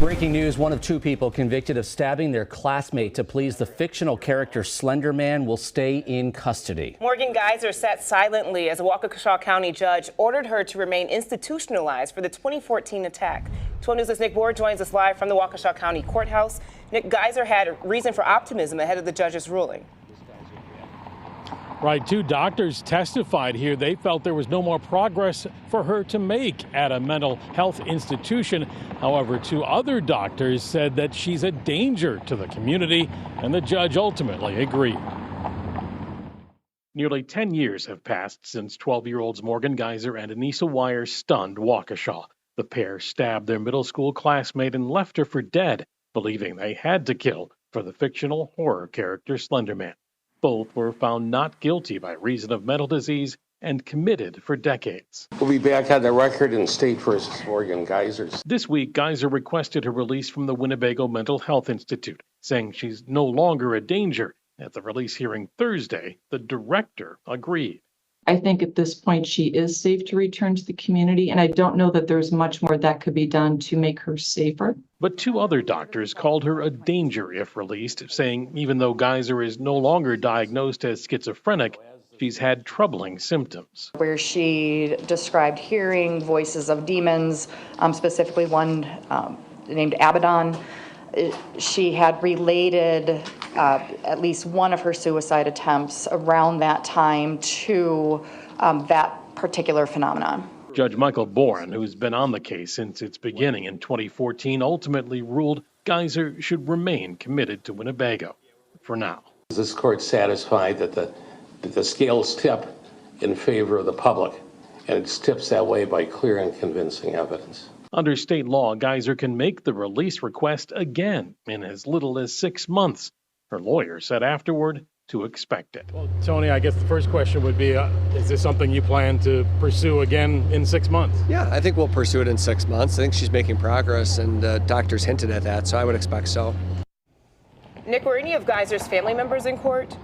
Breaking news, one of two people convicted of stabbing their classmate to please the fictional character Slender Man will stay in custody. Morgan Geyser sat silently as a Waukesha County judge ordered her to remain institutionalized for the 2014 attack. 12 News' Nick Bohr joins us live from the Waukesha County Courthouse. Nick, Geyser had reason for optimism ahead of the judge's ruling. Right, two doctors testified here. They felt there was no more progress for her to make at a mental health institution. However, two other doctors said that she's a danger to the community, and the judge ultimately agreed. Nearly 10 years have passed since 12-year-olds Morgan Geyser and Anissa Weier stunned Waukesha. The pair stabbed their middle school classmate and left her for dead, believing they had to kill for the fictional horror character Slender Man. Both were found not guilty by reason of mental disease and committed for decades. We'll be back on the record in State versus Morgan Geyser. This week, Geyser requested her release from the Winnebago Mental Health Institute, saying she's no longer a danger. At the release hearing Thursday, the director agreed. I think at this point she is safe to return to the community, and I don't know that there's much more that could be done to make her safer. But two other doctors called her a danger if released, saying even though Geyser is no longer diagnosed as schizophrenic, she's had troubling symptoms. Where she described hearing voices of demons, specifically one named Abaddon. She had related at least one of her suicide attempts around that time to that particular phenomenon. Judge Michael Boren, who's been on the case since its beginning in 2014, ultimately ruled Geyser should remain committed to Winnebago for now. Is this court satisfied that the scales tip in favor of the public, and it tips that way by clear and convincing evidence? Under state law, Geyser can make the release request again in as little as 6 months. Her lawyer said afterward to expect it. Well, Tony, I guess the first question would be, is this something you plan to pursue again in 6 months? Yeah, I think we'll pursue it in 6 months. I think she's making progress, and doctors hinted at that, so I would expect so. Nick, were any of Geyser's family members in court?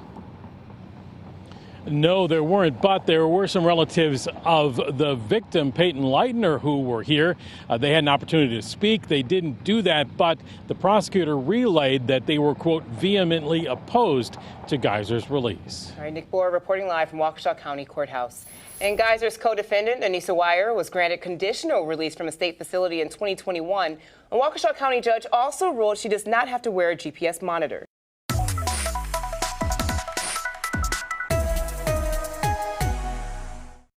No, there weren't, but there were some relatives of the victim, Peyton Leitner, who were here. They had an opportunity to speak. They didn't do that, but the prosecutor relayed that they were, quote, vehemently opposed to Geyser's release. All right, Nick Bohr reporting live from Waukesha County Courthouse. And Geyser's co-defendant, Anissa Weier, was granted conditional release from a state facility in 2021. A Waukesha County judge also ruled she does not have to wear a GPS monitor.